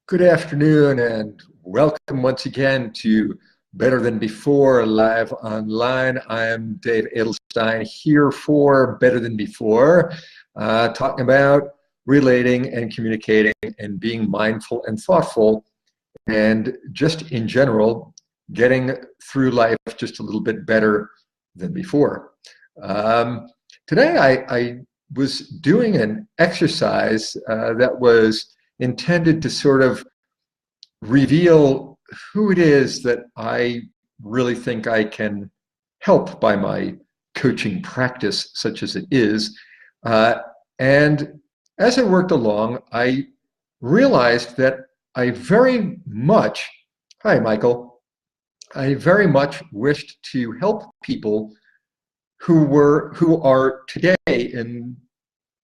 Good afternoon and welcome once again to Better Than Before live online. I am Dave Edelstein here for Better Than Before, talking about relating and communicating and being mindful and thoughtful and just in general getting through life just a little bit better than before. Today I was doing an exercise that was intended to sort of reveal who it is that I really think I can help by my coaching practice, such as it is. And as I worked along, I realized that I very much, hi, Michael, I very much wished to help people who are today in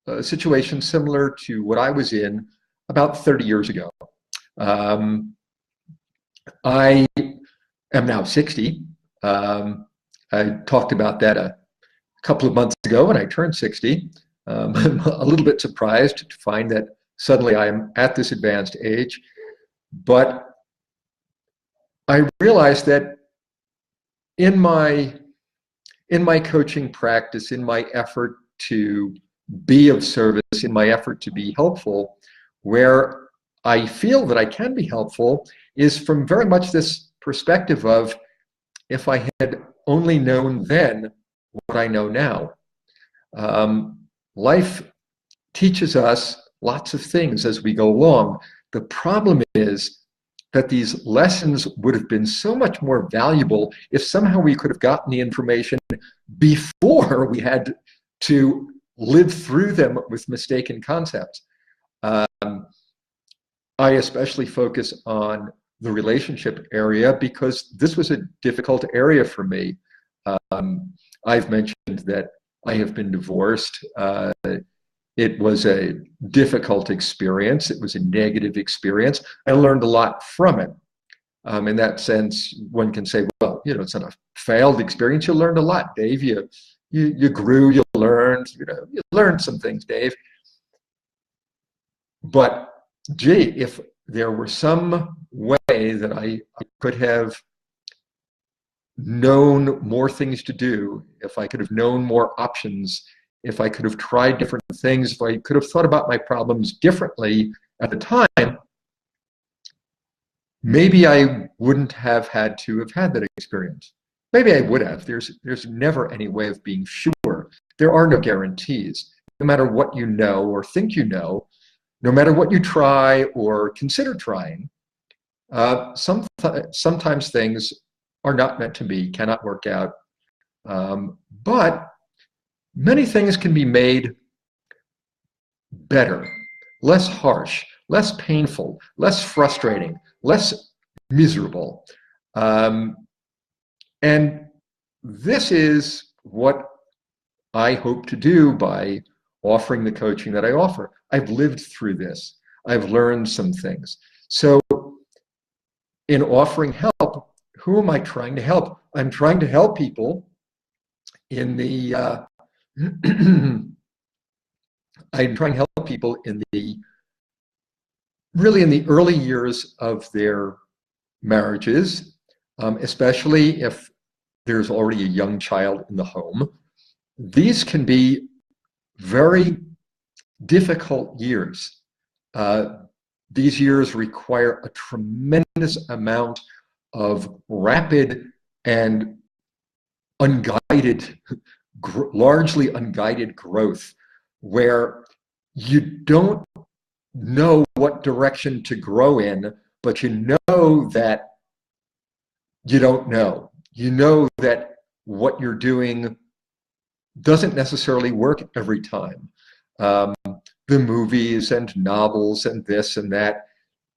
a situation similar to what I was in about 30 years ago. I am now 60. I talked about that a couple of months ago when I turned 60. I'm a little bit surprised to find that suddenly I'm at this advanced age, but I realized that in my coaching practice, in my effort to be of service, in my effort to be helpful, where I feel that I can be helpful is from very much this perspective of, if I had only known then what I know now. Life teaches us lots of things as we go along. The problem is that these lessons would have been so much more valuable if somehow we could have gotten the information before we had to live through them with mistaken concepts. I especially focus on the relationship area because this was a difficult area for me. I've mentioned that I have been divorced. It was a difficult experience. It was a negative experience. I learned a lot from it. In that sense, one can say, well, it's not a failed experience. You learned a lot, Dave. You grew, you learned, you learned some things, Dave. But gee, if there were some way that I could have known more things to do, if I could have known more options, if I could have tried different things, if I could have thought about my problems differently at the time, maybe I wouldn't have had to have had that experience. Maybe I would have. There's never any way of being sure. There are no guarantees. No matter what you know or think you know, no matter what you try or consider trying, sometimes things are not meant to be, cannot work out. But many things can be made better, less harsh, less painful, less frustrating, less miserable. And this is what I hope to do by offering the coaching that I offer. I've lived through this. I've learned some things. So in offering help, who am I trying to help? I'm trying to help people in the, I'm trying to help people really in the early years of their marriages, especially if there's already a young child in the home. These can be very difficult years. These years require a tremendous amount of rapid and unguided, largely unguided growth, where you don't know what direction to grow in, but you know that you don't know. You know that what you're doing doesn't necessarily work every time. The movies and novels and this and that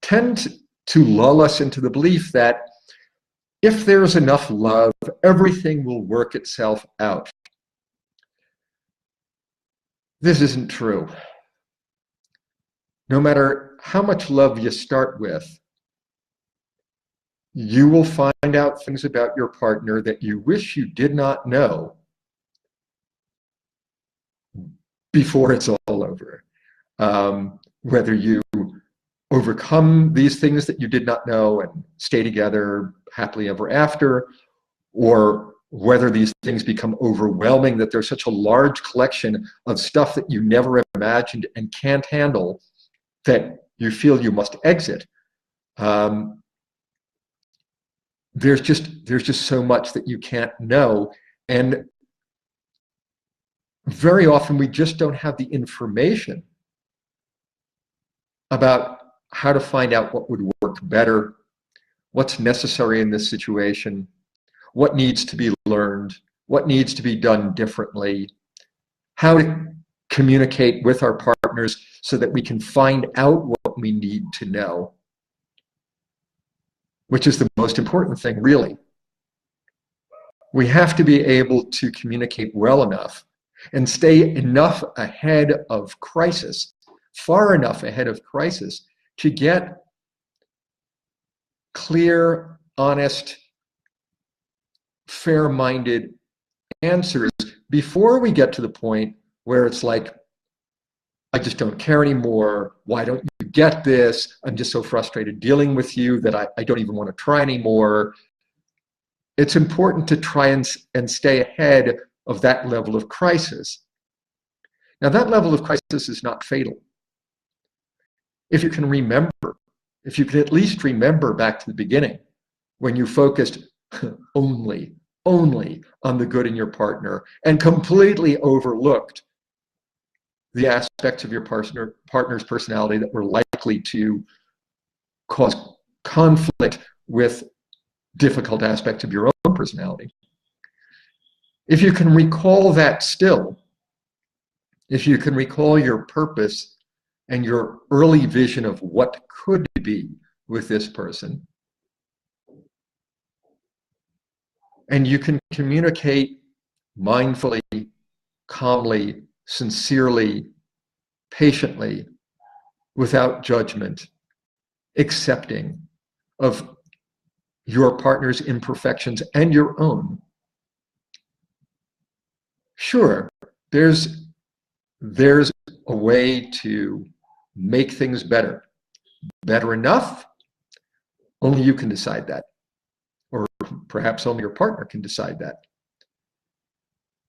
tend to lull us into the belief that if there's enough love, everything will work itself out. This isn't true. No matter how much love you start with, you will find out things about your partner that you wish you did not know before it's all over. Whether you overcome these things that you did not know and stay together happily ever after, or whether these things become overwhelming, that there's such a large collection of stuff that you never imagined and can't handle that you feel you must exit. There's just so much that you can't know. And very often we just don't have the information about how to find out what would work better, what's necessary in this situation, what needs to be learned, what needs to be done differently, how to communicate with our partners so that we can find out what we need to know, which is the most important thing, really. We have to be able to communicate well enough and stay enough ahead of crisis, far enough ahead of crisis, to get clear, honest, fair-minded answers before we get to the point where it's like, I just don't care anymore. Why don't you get this? I'm just so frustrated dealing with you that I don't even want to try anymore. It's important to try and stay ahead of that level of crisis. Now, that level of crisis is not fatal. If you can remember, if you can at least remember back to the beginning, when you focused only on the good in your partner and completely overlooked the aspects of your partner's personality that were likely to cause conflict with difficult aspects of your own personality. If you can recall that still, if you can recall your purpose and your early vision of what could be with this person, and you can communicate mindfully, calmly, sincerely, patiently, without judgment, accepting of your partner's imperfections and your own. Sure, there's a way to make things better. Better enough? Only you can decide that. Or perhaps only your partner can decide that.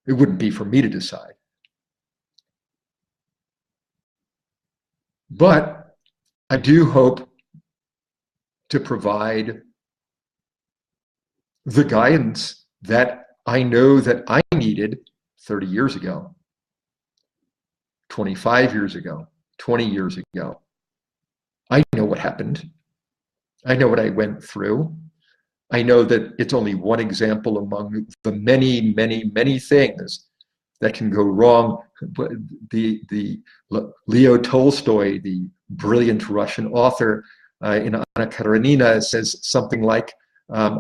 It wouldn't be for me to decide. But I do hope to provide the guidance that I know that I needed 30 years ago, 25 years ago, 20 years ago. I know what happened. I know what I went through. I know that it's only one example among the many, many, many things that can go wrong. The Leo Tolstoy, the brilliant Russian author, in Anna Karenina, says something like,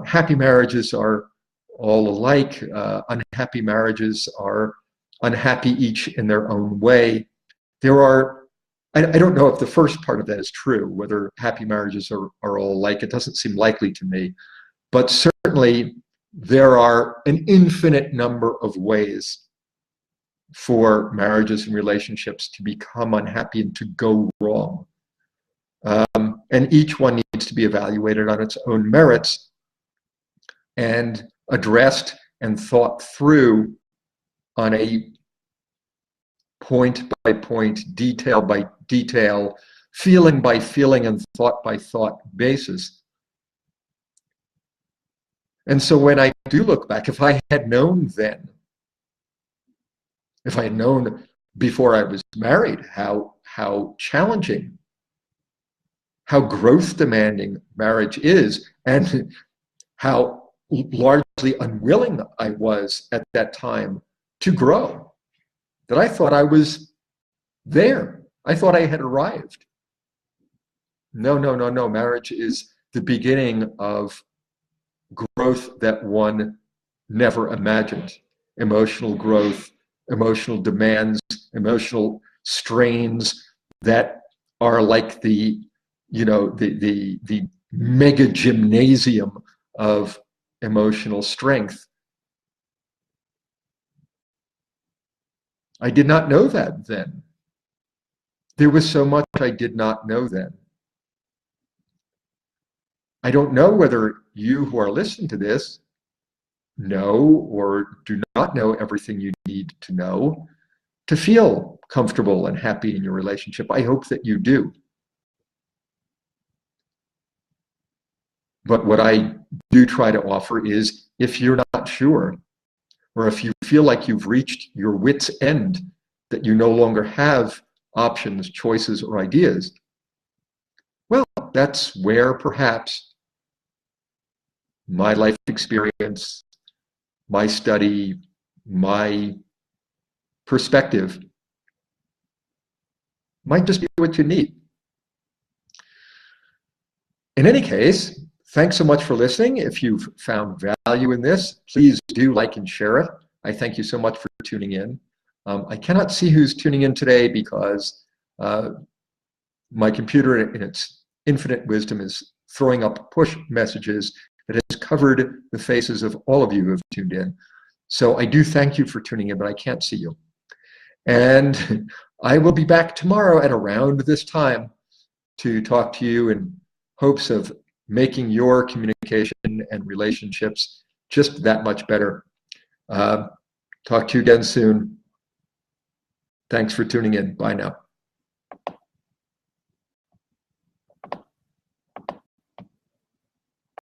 happy marriages are all alike. Unhappy marriages are unhappy each in their own way. There are, I don't know if the first part of that is true, whether happy marriages are all alike. It doesn't seem likely to me. But certainly there are an infinite number of ways for marriages and relationships to become unhappy and to go wrong. And each one needs to be evaluated on its own merits and addressed and thought through on a point by point, detail by detail, feeling by feeling, and thought by thought basis. And so when I do look back, if I had known then, if I had known before I was married how challenging, how growth demanding marriage is, and how largely unwilling I was at that time to grow, that I thought I was there. I thought I had arrived. No. Marriage is the beginning of growth that one never imagined. Emotional growth, emotional demands, emotional strains that are like the mega gymnasium of emotional strength. I did not know that then. There was so much I did not know then. I don't know whether you who are listening to this know or do not know everything you need to know to feel comfortable and happy in your relationship. I hope that you do. But what I do try to offer is, if you're not sure, or if you feel like you've reached your wit's end, that you no longer have options, choices, or ideas, well, that's where perhaps my life experience, my study, my perspective might just be what you need. In any case, thanks so much for listening. If you've found value in this, please do like and share it. I thank you so much for tuning in. I cannot see who's tuning in today because my computer, in its infinite wisdom, is throwing up push messages that has covered the faces of all of you who have tuned in. So I do thank you for tuning in, but I can't see you. And I will be back tomorrow at around this time to talk to you in hopes of making your communication and relationships just that much better. Talk to you again soon. Thanks for tuning in. Bye now.